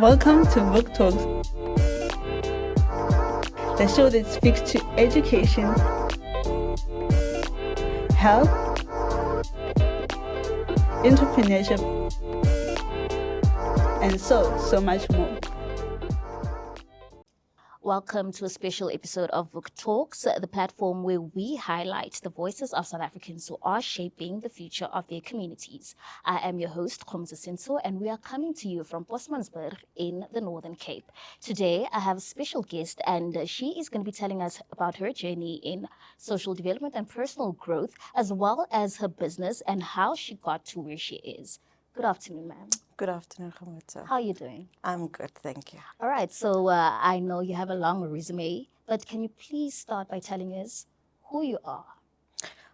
Welcome to VUK Talks, the show that speaks to education, health, entrepreneurship, and so much more. Welcome to a special episode of VUK Talks, the platform where we highlight the voices of South Africans who are shaping the future of their communities. I am your host, Khomza Sinso, and we are coming to you from Bosmansberg in the Northern Cape. Today, I have a special guest, and she is going to be telling us about her journey in social development and personal growth, as well as her business and how she got to where she is. Good afternoon, ma'am. Good afternoon, Khomza. How are you doing? I'm good, thank you. All right, so I know you have a long resume, but can you please start by telling us who you are?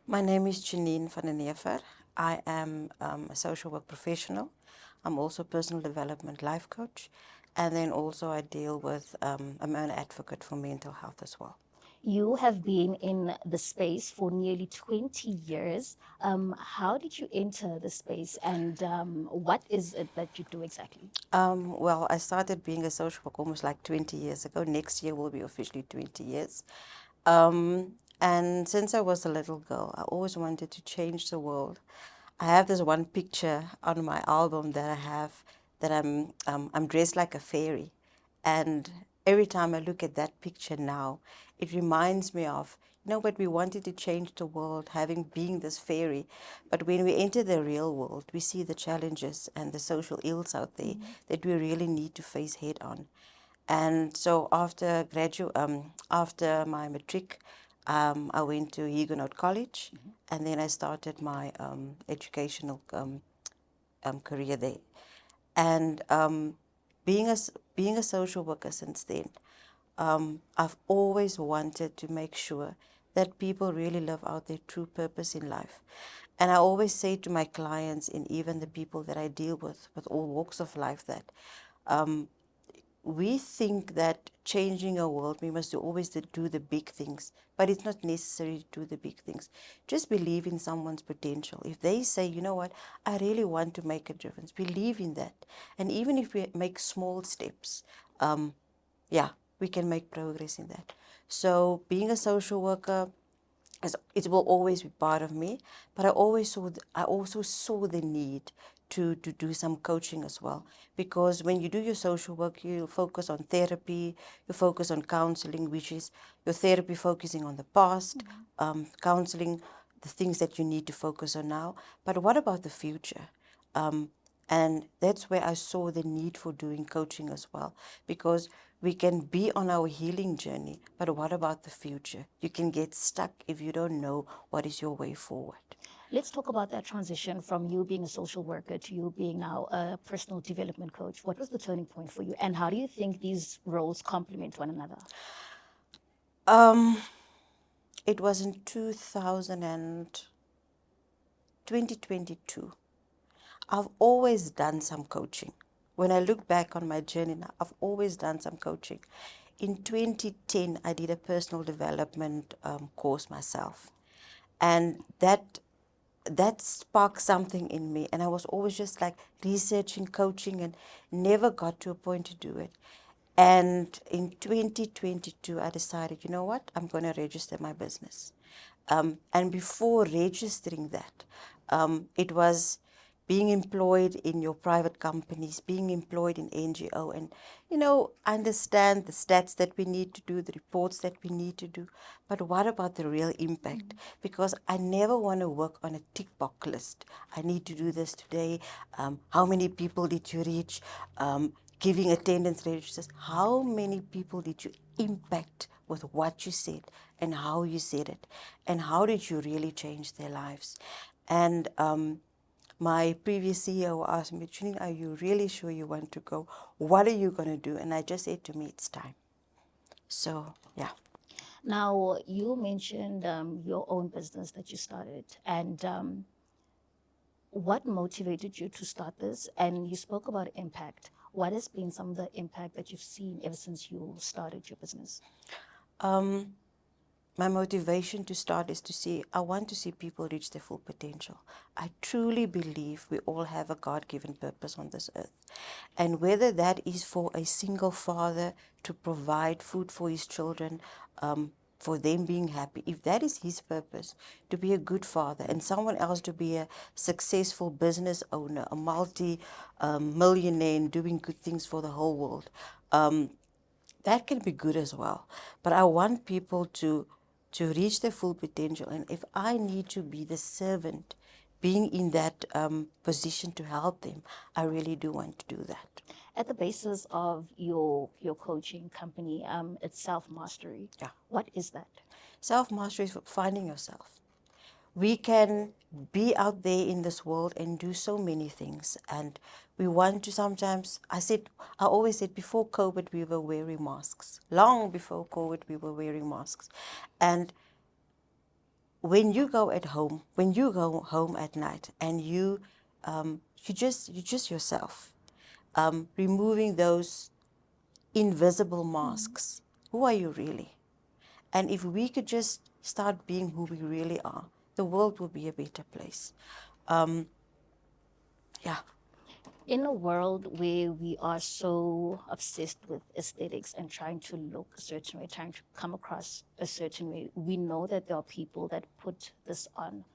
My name is Janine Van Den Heever. I am a social work professional. I'm also a personal development life coach. And then also I deal with, I'm an advocate for mental health as well. You have been in the space for nearly 20 years. How did you enter the space, and what is it that you do exactly? Well, I started being a social worker almost like 20 years ago. Next year will be officially 20 years. And since I was a little girl, I always wanted to change the world. I have this one picture on my album that I have that I'm dressed like a fairy. And every time I look at that picture now, it reminds me of, you know what, we wanted to change the world, being this fairy. But when we enter the real world, we see the challenges and the social ills out there that we really need to face head on. And so after after my matric, I went to Huguenot College, and then I started my educational career there. And being a social worker since then, I've always wanted to make sure that people really live out their true purpose in life. And I always say to my clients and even the people that I deal with all walks of life, that we think that changing a world, we must always do the big things, but it's not necessary to do the big things. Just believe in someone's potential. If they say, you know what, I really want to make a difference, believe in that. And even if we make small steps, we can make progress in that. So being a social worker, it will always be part of me, but I also saw the need to do some coaching as well, because when you do your social work, you focus on therapy, you focus on counseling, which is your therapy focusing on the past, counseling the things that you need to focus on now. But what about the future? And that's where I saw the need for doing coaching as well, because we can be on our healing journey, but what about the future? You can get stuck if you don't know what is your way forward. Let's talk about that transition from you being a social worker to you being now a personal development coach. What was the turning point for you, and how do you think these roles complement one another? It was in 2022. I've always done some coaching. When I look back on my journey now, I've always done some coaching. In 2010, I did a personal development course myself. And that sparked something in me. And I was always just like researching, coaching, and never got to a point to do it. And in 2022, I decided, you know what, I'm going to register my business. And before registering that, it was being employed in your private companies, being employed in NGO, and, understand the stats that we need to do, the reports that we need to do. But what about the real impact? Because I never want to work on a tick box list. I need to do this today. How many people did you reach? Giving attendance registers. How many people did you impact with what you said and how you said it? And how did you really change their lives? And my previous CEO asked me, Janine, are you really sure you want to go? What are you going to do? And I just said to me, it's time. So, yeah. Now, you mentioned your own business that you started, and what motivated you to start this? And you spoke about impact. What has been some of the impact that you've seen ever since you started your business? my motivation to start is to see, I want to see people reach their full potential. I truly believe we all have a God-given purpose on this earth. And whether that is for a single father to provide food for his children, for them being happy, if that is his purpose, to be a good father, and someone else to be a successful business owner, a multi-millionaire and doing good things for the whole world, that can be good as well. But I want people to reach their full potential. And if I need to be the servant, being in that position to help them, I really do want to do that. At the basis of your coaching company, it's self mastery. Yeah. What is that? Self-mastery is finding yourself. We can be out there in this world and do so many things, and we want to sometimes, I always said, before COVID we were wearing masks. Long before COVID we were wearing masks. And when you go home at night and you just yourself, removing those invisible masks, who are you really? And if we could just start being who we really are, the world will be a better place. Yeah. In a world where we are so obsessed with aesthetics and trying to look a certain way, trying to come across a certain way, we know that there are people that put this on.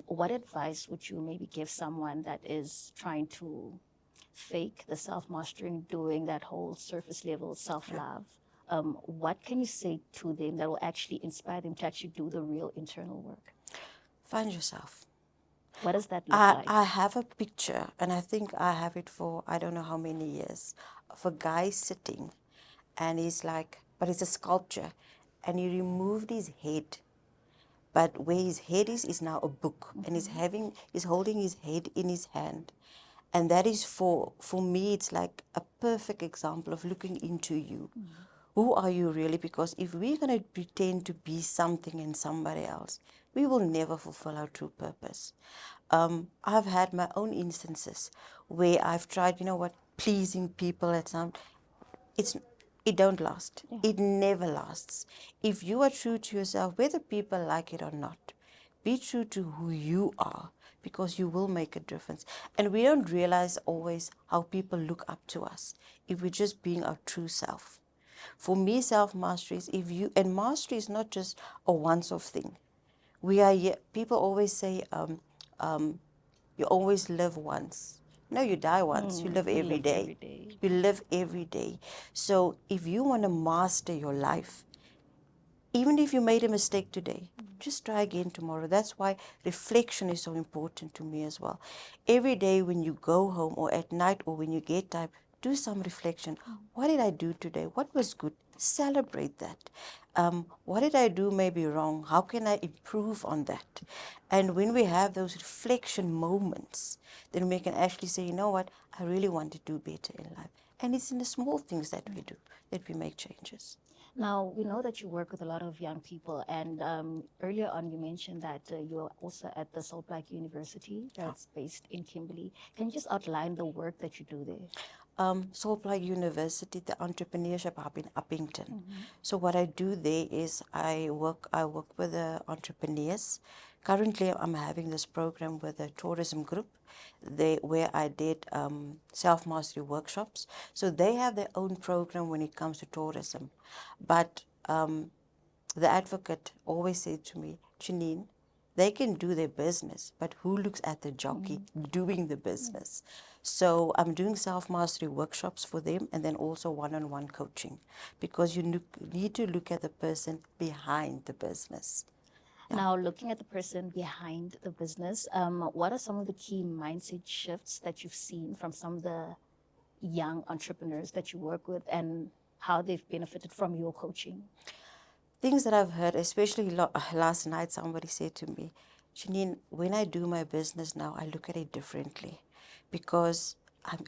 What advice would you maybe give someone that is trying to fake the self-mastering, doing that whole surface level self-love? What can you say to them that will actually inspire them to actually do the real internal work? Find yourself. What does that look like? I have a picture, and I think I have it for I don't know how many years, of a guy sitting, and he's like, but it's a sculpture, and he removed his head, but where his head is now a book, and he's holding his head in his hand, and that is for me. It's like a perfect example of looking into you. Who are you really? Because if we're going to pretend to be something and somebody else, we will never fulfill our true purpose. I've had my own instances where I've tried, pleasing people at some. It don't last. Yeah. It never lasts. If you are true to yourself, whether people like it or not, be true to who you are, because you will make a difference. And we don't realize always how people look up to us if we're just being our true self. For me, self-mastery is and mastery is not just a once-off thing. We are here, people always say, you always live once. No, you die once. You live every day. You live every day. So if you want to master your life, even if you made a mistake today, just try again tomorrow. That's why reflection is so important to me as well. Every day when you go home or at night or when you get time, do some reflection. What did I do today? What was good? Celebrate that. What did I do maybe wrong? How can I improve on that? And when we have those reflection moments, then we can actually say, you know what, I really want to do better in life. And it's in the small things that we do that we make changes. Now, we know that you work with a lot of young people, and earlier on you mentioned that you're also at the Salt Lake University that's based in Kimberley. Can you just outline the work that you do there? Salt Lake University, the entrepreneurship hub in Uppington. So what I do there is I work with the entrepreneurs. Currently, I'm having this program with a tourism group, where I did self-mastery workshops. So they have their own program when it comes to tourism. But the advocate always said to me, Janine, they can do their business, but who looks at the jockey doing the business? So I'm doing self-mastery workshops for them, and then also one-on-one coaching, because you need to look at the person behind the business. Now, looking at the person behind the business, what are some of the key mindset shifts that you've seen from some of the young entrepreneurs that you work with, and how they've benefited from your coaching? Things that I've heard, especially last night, somebody said to me, Janine, when I do my business now, I look at it differently, because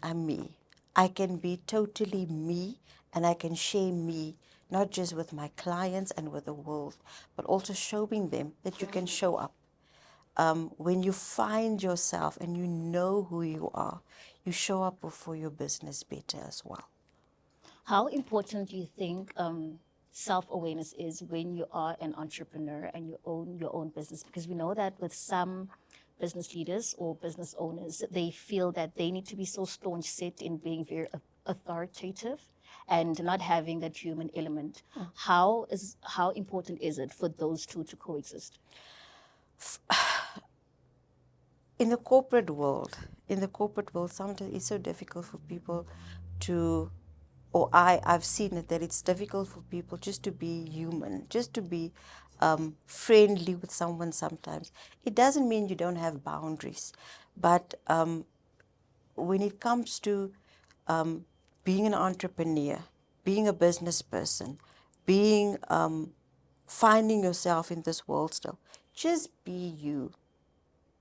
I'm me. I can be totally me, and I can share me, not just with my clients and with the world, but also showing them that you can show up. When you find yourself and you know who you are, you show up for your business better as well. How important do you think self-awareness is when you are an entrepreneur and you own your own business? Because we know that with some business leaders or business owners, they feel that they need to be so staunch set in being very authoritative and not having that human element. How important is it for those two to coexist? In the corporate world, sometimes it's so difficult for people to, or I've seen it, that it's difficult for people just to be human, just to be friendly with someone sometimes. It doesn't mean you don't have boundaries, but when it comes to being an entrepreneur, being a business person, being finding yourself in this world still, just be you.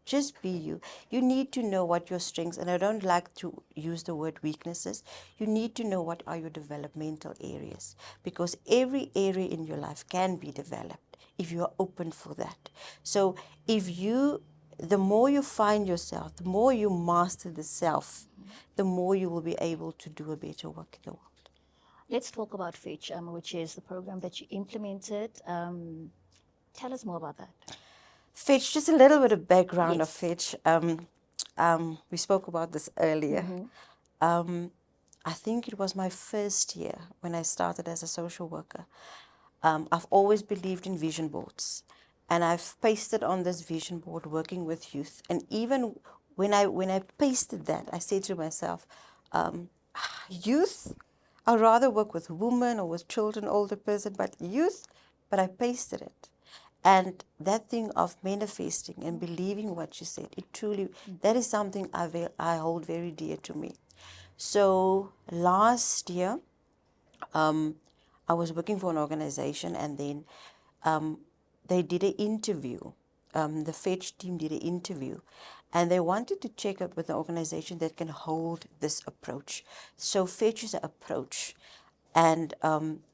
Just be you. You need to know what your strengths, and I don't like to use the word weaknesses. You need to know what are your developmental areas, because every area in your life can be developed if you are open for that. So the more you find yourself, the more you master the self, the more you will be able to do a better work in the world. Let's talk about Fetch, which is the program that you implemented. Tell us more about that. Fetch, just a little bit of background of Yes. Fetch. We spoke about this earlier. I think it was my first year when I started as a social worker. I've always believed in vision boards, and I've pasted on this vision board working with youth. And even when I pasted that, I said to myself, youth, I'd rather work with women or with children, older person, but youth, but I pasted it. And that thing of manifesting and believing what you said, it truly, that is something I hold very dear to me. So last year, I was working for an organization, and then they did an interview. The Fetch team did an interview, and they wanted to check up with an organization that can hold this approach. So Fetch is an approach, and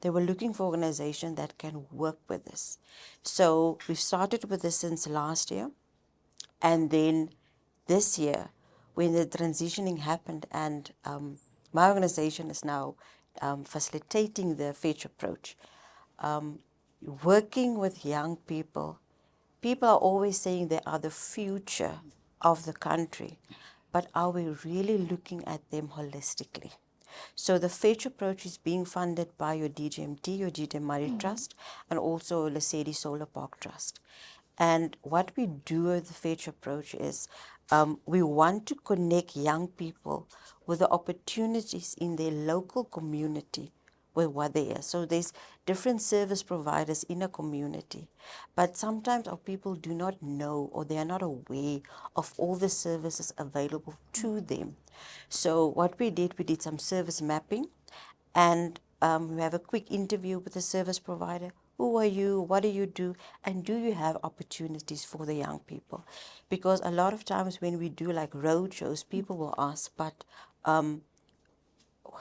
they were looking for an organization that can work with this. So we've started with this since last year, and then this year, when the transitioning happened, and my organization is now facilitating the Fetch approach, working with young people. People are always saying they are the future of the country, but are we really looking at them holistically? So the Fetch approach is being funded by your DGMT, your GT Murray Trust, and also Lesedi Solar Park Trust. And what we do with the Fetch approach is we want to connect young people with the opportunities in their local community with what they are. So there's different service providers in a community, but sometimes our people do not know, or they are not aware of all the services available to them. So what we did some service mapping, and we have a quick interview with the service provider. Who are you? What do you do? And do you have opportunities for the young people? Because a lot of times when we do like road shows, people will ask, but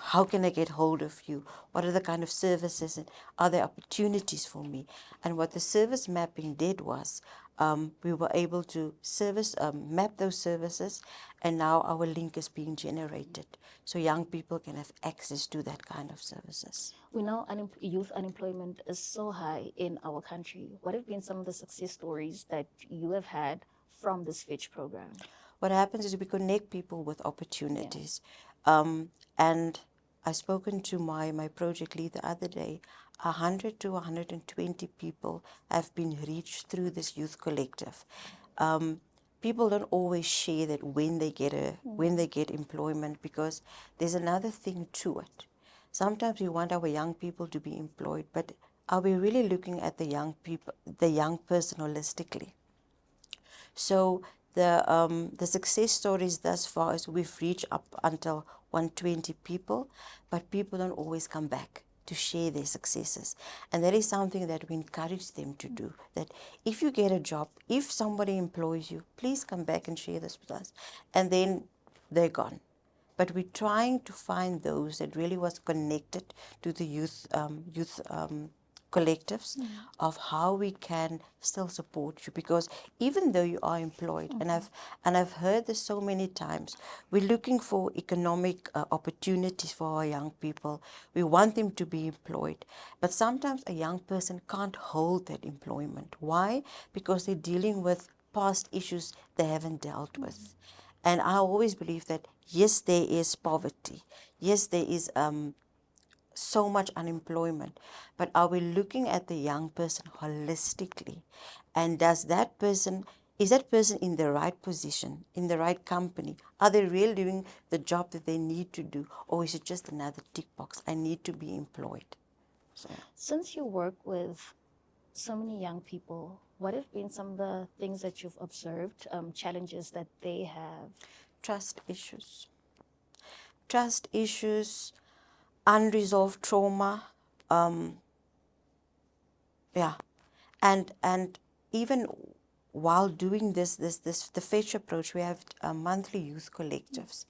how can I get hold of you? What are the kind of services, and are there opportunities for me? And what the service mapping did was we were able to map those services, and now our link is being generated. So young people can have access to that kind of services. We know youth unemployment is so high in our country. What have been some of the success stories that you have had from this Fetch program? What happens is we connect people with opportunities. And I've spoken to my project lead the other day. 100 to 120 people have been reached through this youth collective. People don't always share that when they get employment, because there's another thing to it. Sometimes we want our young people to be employed, but are we really looking at the young person holistically? So the success stories thus far is we've reached up until 120 people, but people don't always come back to share their successes. And that is something that we encourage them to do. That if you get a job, if somebody employs you, please come back and share this with us. And then they're gone. But we're trying to find those that really was connected to the youth collectives of how we can still support you, because even though you are employed, and I've heard this so many times, we're looking for economic opportunities for our young people. We want them to be employed, but sometimes a young person can't hold that employment. Why? Because they're dealing with past issues they haven't dealt with. And I always believe that yes, there is poverty, yes, there is so much unemployment, but are we looking at the young person holistically? And is that person in the right position, in the right company? Are they really doing the job that they need to do, or is it just another tick box? I need to be employed. So, Since you work with so many young people, what have been some of the things that you've observed, challenges that they have? trust issues, unresolved trauma, yeah, and even while doing this the fetch approach, we have monthly youth collectives.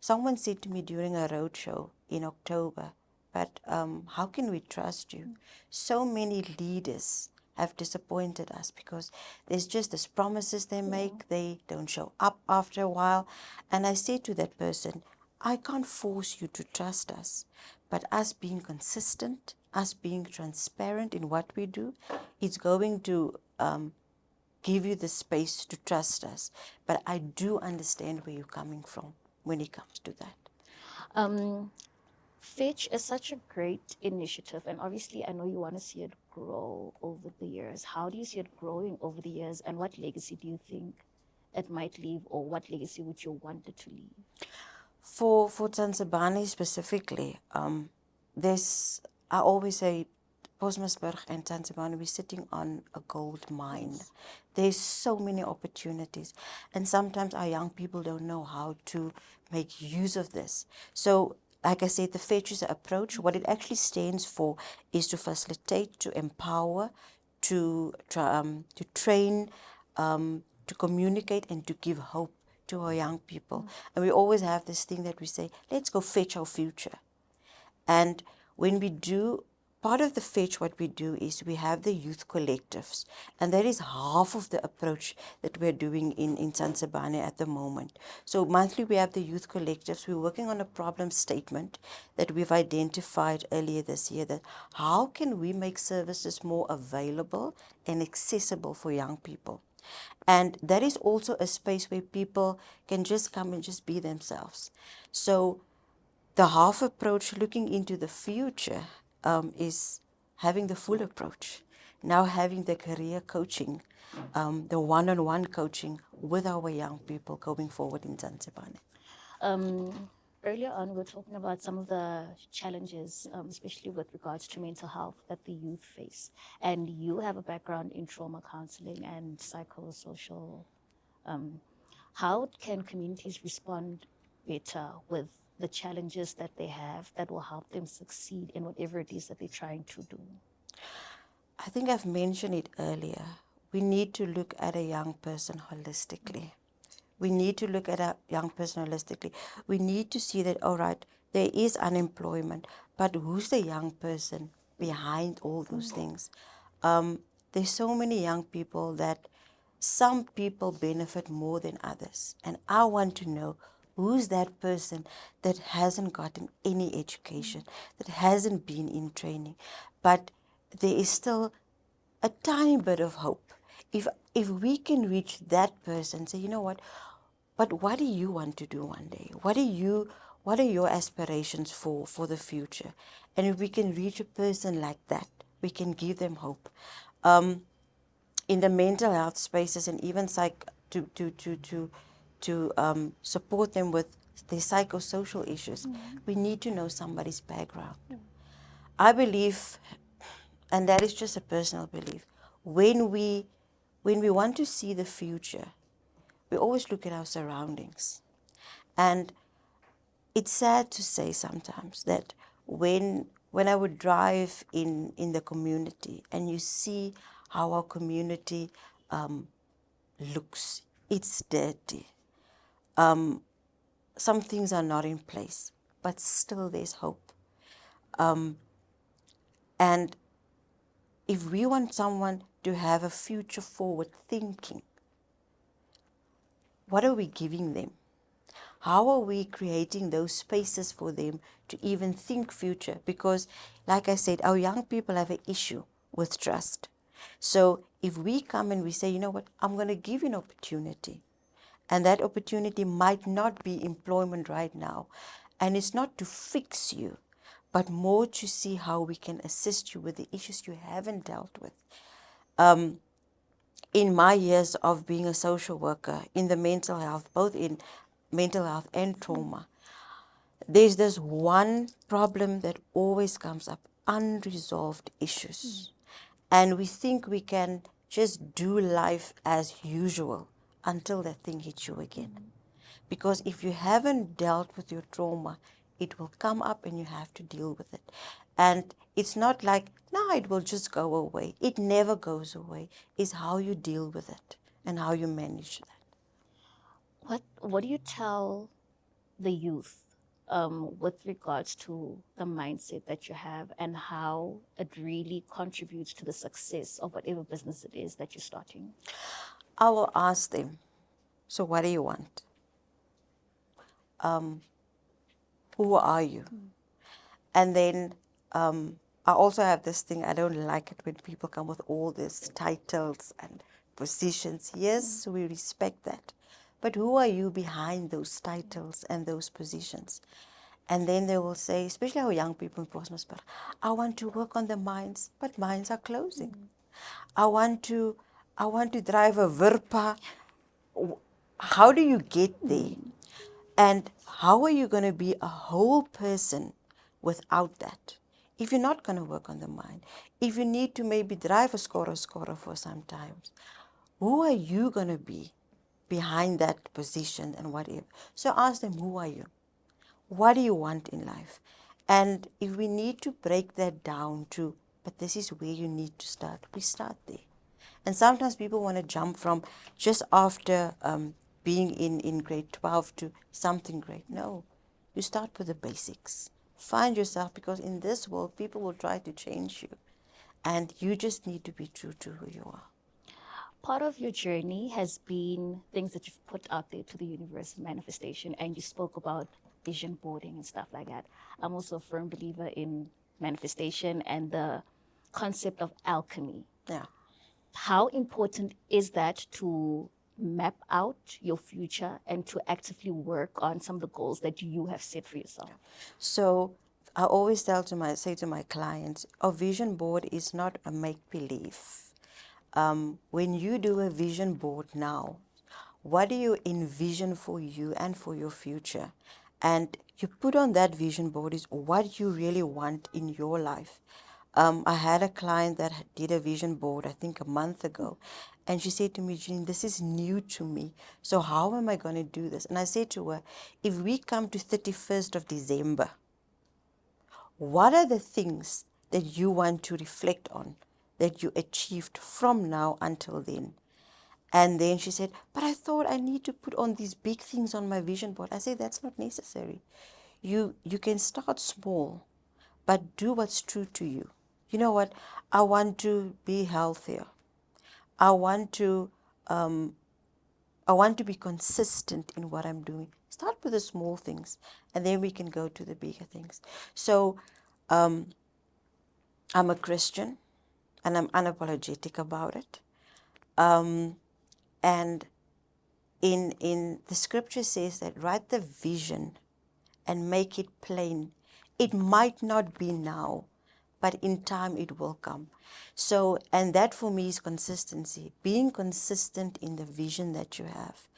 Someone said to me during a roadshow in October, but how can we trust you? So many leaders have disappointed us because there's just these promises they make, they don't show up after a while. And I say to that person, I can't force you to trust us, but us being consistent, us being transparent in what we do, it's going to give you the space to trust us. But I do understand where you're coming from when it comes to that. Fetch is such a great initiative, and obviously, I know you want to see it grow over the years. How do you see it growing over the years, and what legacy do you think it might leave, or what legacy would you want it to leave? For Zanzibari specifically, there's, I always say, Bosmasburg and Zanzibar, we're sitting on a gold mine. Yes. There's so many opportunities, and sometimes our young people don't know how to make use of this. So, like I said, the Fetches approach, what it actually stands for is to facilitate, to empower, to train, to communicate, and to give hope to our young people. And we always have this thing that we say, let's go fetch our future. And when we do, part of the fetch, what we do is we have the youth collectives. And that is half of the approach that we're doing in Zanzibari at the moment. So monthly we have the youth collectives. We're working on a problem statement that we've identified earlier this year, that how can we make services more available and accessible for young people? And that is also a space where people can just come and just be themselves. So the half approach, looking into the future, is having the full approach. Now having the career coaching, the one-on-one coaching with our young people going forward in Zanzibar. Earlier on, we were talking about some of the challenges, especially with regards to mental health that the youth face. And you have a background in trauma counseling and psychosocial. How can communities respond better with the challenges that they have that will help them succeed in whatever it is that they're trying to do? I think I've mentioned it earlier. We need to look at a young person holistically. We need to look at a young person holistically. We need to see that, all right, there is unemployment, but who's the young person behind all those things? There's so many young people that some people benefit more than others. And I want to know who's that person that hasn't gotten any education, that hasn't been in training, but there is still a tiny bit of hope. If we can reach that person, say, you know what, but what do you want to do one day? What are your aspirations for the future? And if we can reach a person like that, we can give them hope. In the mental health spaces, and even to support them with the psychosocial issues, we need to know somebody's background. I believe, and that is just a personal belief, when we want to see the future, we always look at our surroundings. And it's sad to say sometimes that when I would drive in the community and you see how our community looks, it's dirty. Some things are not in place, but still there's hope. And if we want someone to have a future forward thinking, what are we giving them? How are we creating those spaces for them to even think future? Because, like I said, our young people have an issue with trust. So if we come and we say, you know what, I'm going to give you an opportunity, and that opportunity might not be employment right now, and it's not to fix you, but more to see how we can assist you with the issues you haven't dealt with. In my years of being a social worker in the mental health, both in mental health and trauma, there's this one problem that always comes up: unresolved issues. And we think we can just do life as usual until that thing hits you again. Because if you haven't dealt with your trauma, it will come up and you have to deal with it. And it's not like, no, it will just go away. It never goes away. It's how you deal with it and how you manage that. What do you tell the youth with regards to the mindset that you have and how it really contributes to the success of whatever business it is that you're starting? I will ask them, so what do you want? Who are you? And then I also have this thing, I don't like it when people come with all these titles and positions. Yes, we respect that. But who are you behind those titles and those positions? And then they will say, especially our young people in Postmasper, I want to work on the mines, but mines are closing. I want to drive a Verpa. How do you get there? And how are you going to be a whole person without that? If you're not going to work on the mind, if you need to maybe drive a scorer for some times, who are you going to be behind that position and whatever? So ask them, who are you? What do you want in life? And if we need to break that down to, but this is where you need to start, we start there. And sometimes people want to jump from just after being in grade 12 to something great. No, you start with the basics. Find yourself, because in this world, people will try to change you. And you just need to be true to who you are. Part of your journey has been things that you've put out there to the universe, manifestation, and you spoke about vision boarding and stuff like that. I'm also a firm believer in manifestation and the concept of alchemy. Yeah. How important is that to map out your future and to actively work on some of the goals that you have set for yourself? So I always say to my clients, a vision board is not a make-believe. When you do a vision board now, what do you envision for you and for your future? And you put on that vision board is what you really want in your life. I had a client that did a vision board, I think a month ago, and she said to me, Janine, this is new to me. So how am I going to do this? And I said to her, if we come to 31st of December, what are the things that you want to reflect on that you achieved from now until then? And then she said, but I thought I need to put on these big things on my vision board. I said, that's not necessary. You can start small, but do what's true to you. You know what? I want to be healthier. I want to be consistent in what I'm doing. Start with the small things, and then we can go to the bigger things. So I'm a Christian, and I'm unapologetic about it. And in the scripture says that write the vision and make it plain. It might not be now, but in time it will come. So, and that for me is consistency. Being consistent in the vision that you have.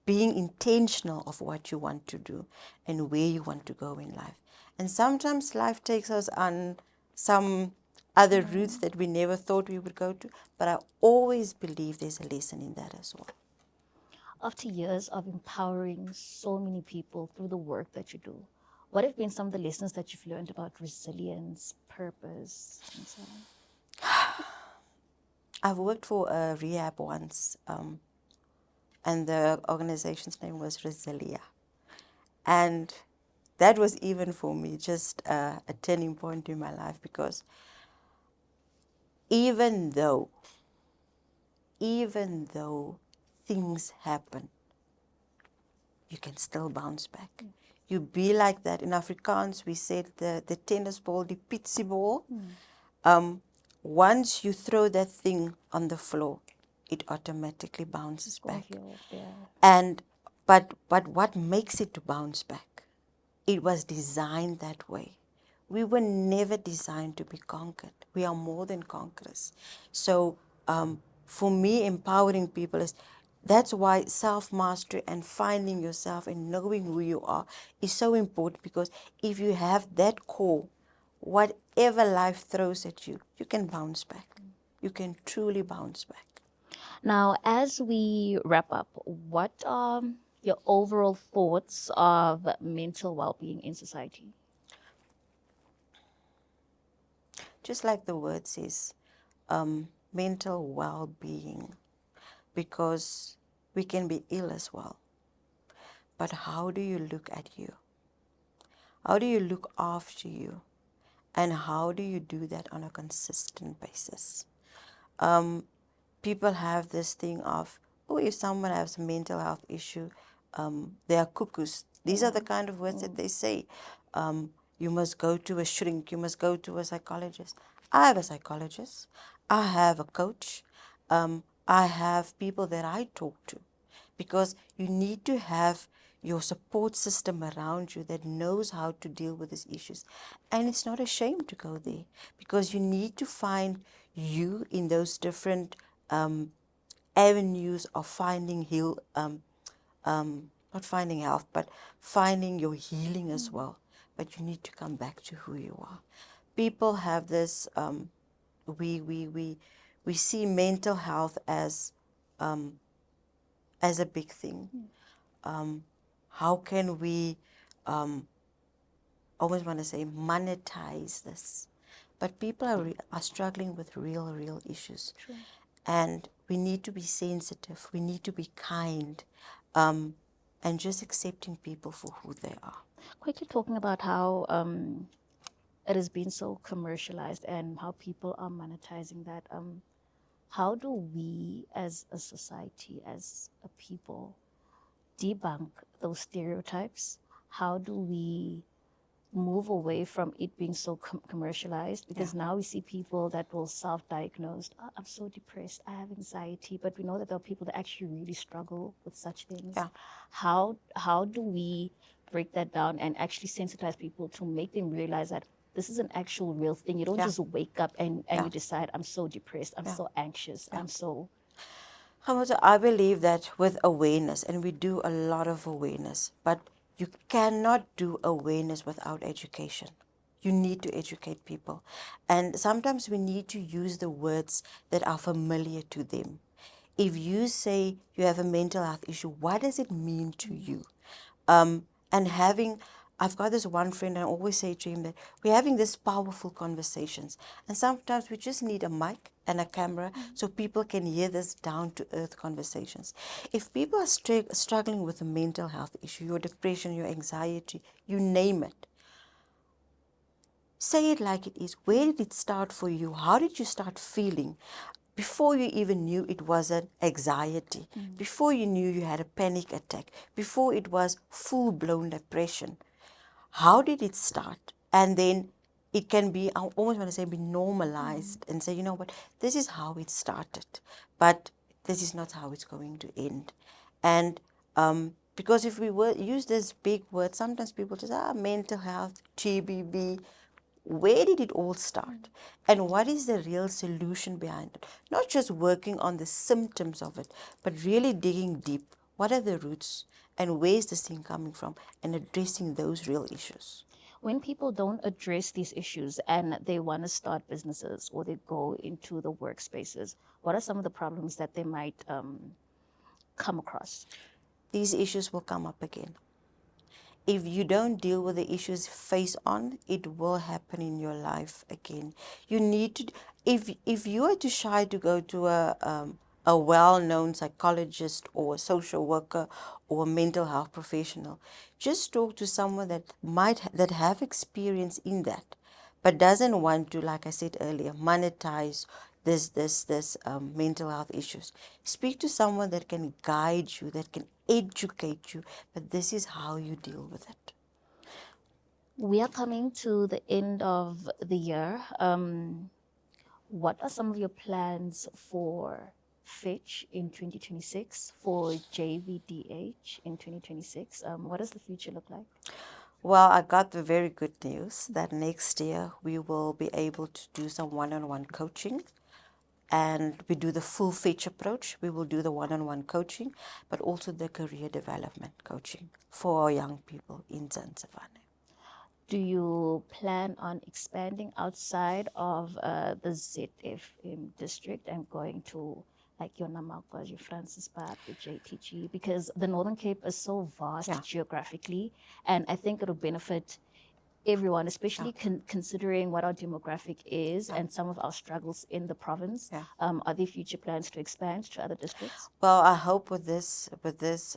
Being intentional of what you want to do and where you want to go in life. And sometimes life takes us on some other routes that we never thought we would go to, but I always believe there's a lesson in that as well. After years of empowering so many people through the work that you do, what have been some of the lessons that you've learned about resilience, purpose, and so on? I've worked for a rehab once, and the organization's name was Resilia. And that was even for me just a turning point in my life, because even though things happen, you can still bounce back. You be like that. In Afrikaans, we said the tennis ball, the pitsy ball. Once you throw that thing on the floor, it automatically bounces back. And but what makes it to bounce back? It was designed that way. We were never designed to be conquered. We are more than conquerors. So for me, empowering people is, that's why self-mastery and finding yourself and knowing who you are is so important, because if you have that core, whatever life throws at you, you can bounce back. You can truly bounce back. Now, as we wrap up, what are your overall thoughts of mental well-being in society? Just like the word says, mental well-being, because we can be ill as well. But how do you look at you? How do you look after you? And how do you do that on a consistent basis? People have this thing of, oh, if someone has a mental health issue, they are cuckoos. These are the kind of words that they say. You must go to a shrink. You must go to a psychologist. I have a psychologist. I have a coach. I have people that I talk to, because you need to have your support system around you that knows how to deal with these issues. And it's not a shame to go there, because you need to find you in those different avenues of finding not finding health, but finding your healing as well. But you need to come back to who you are. People have this, we see mental health as a big thing. How can we, almost want to say, monetize this? But people are struggling with real issues. True. And we need to be sensitive. We need to be kind, and just accepting people for who they are. Quickly talking about how it has been so commercialized and how people are monetizing that. How do we as a society, as a people, debunk those stereotypes? How do we move away from it being so commercialized? Because now we see people that will self-diagnose. "Oh, I'm so depressed, I have anxiety," but we know that there are people that actually really struggle with such things. Yeah. How do we break that down and actually sensitize people to make them realize that this is an actual real thing? You don't just wake up and you decide, "I'm so depressed, I'm so anxious, I'm so..." I believe that with awareness, and we do a lot of awareness, but you cannot do awareness without education. You need to educate people. And sometimes we need to use the words that are familiar to them. If you say you have a mental health issue, what does it mean to you? I've got this one friend, and I always say to him that we're having these powerful conversations. And sometimes we just need a mic and a camera so people can hear this down to earth conversations. If people are struggling with a mental health issue, your depression, your anxiety, you name it, say it like it is. Where did it start for you? How did you start feeling? Before you even knew it was an anxiety, before you knew you had a panic attack, before it was full-blown depression, how did it start? And then it can be, I almost want to say, be normalized and say, you know what, this is how it started, but this is not how it's going to end. And because if we use this big word, sometimes people just, mental health, GBB. Where did it all start? And what is the real solution behind it? Not just working on the symptoms of it, but really digging deep. What are the roots and where is this thing coming from, and addressing those real issues? When people don't address these issues and they want to start businesses or they go into the workspaces, what are some of the problems that they might come across? These issues will come up again. If you don't deal with the issues face on, it will happen in your life again. You need to, if you are too shy to go to a well-known psychologist or a social worker or a mental health professional, just talk to someone that have experience in that, but doesn't want to, like I said earlier, monetize this mental health issues. Speak to someone that can guide you, that can educate you, but this is how you deal with it. We are coming to the end of the year. What are some of your plans for Fitch in 2026, for JVDH in 2026? What does the future look like? Well, I got the very good news that next year we will be able to do some one-on-one coaching, and we do the full Fetch approach. We will do the one-on-one coaching, but also the career development coaching for our young people in Zanzibar. Do you plan on expanding outside of the ZF district and going to like your Namakwa, your Francisburg, your JTG? Because the Northern Cape is so vast Yeah. geographically, and I think it'll benefit everyone, especially considering what our demographic is and some of our struggles in the province. Yeah. Are there future plans to expand to other districts? Well, I hope with this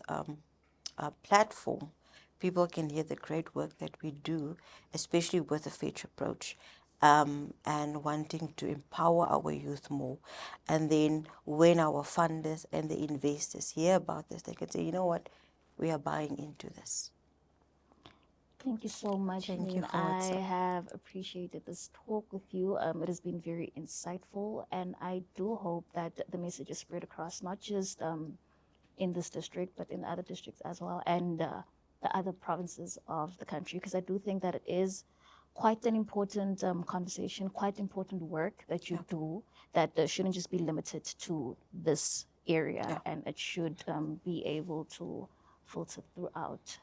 platform, people can hear the great work that we do, especially with the Fetch approach, and wanting to empower our youth more. And then when our funders and the investors hear about this, they can say, you know what, we are buying into this. Thank you so much, Thank you Janine. for I what's up. have appreciated this talk with you. It has been very insightful, and I do hope that the message is spread across, not just in this district, but in other districts as well, and the other provinces of the country, because I do think that it is quite an important conversation, quite important work that you do, that shouldn't just be limited to this area, and it should be able to filter throughout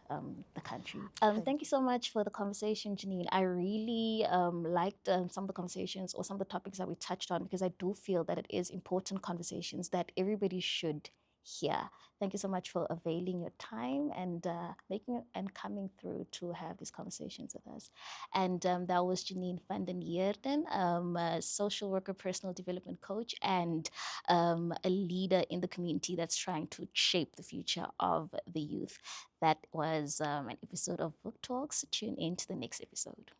the country. Thank you so much for the conversation, Janine. I really liked some of the conversations or some of the topics that we touched on, because I do feel that it is important conversations that everybody should hear. Thank you so much for availing your time and making and coming through to have these conversations with us. And that was Janine Van Den Heever, a social worker, personal development coach, and a leader in the community that's trying to shape the future of the youth. That was an episode of VUK Talks. Tune in to the next episode.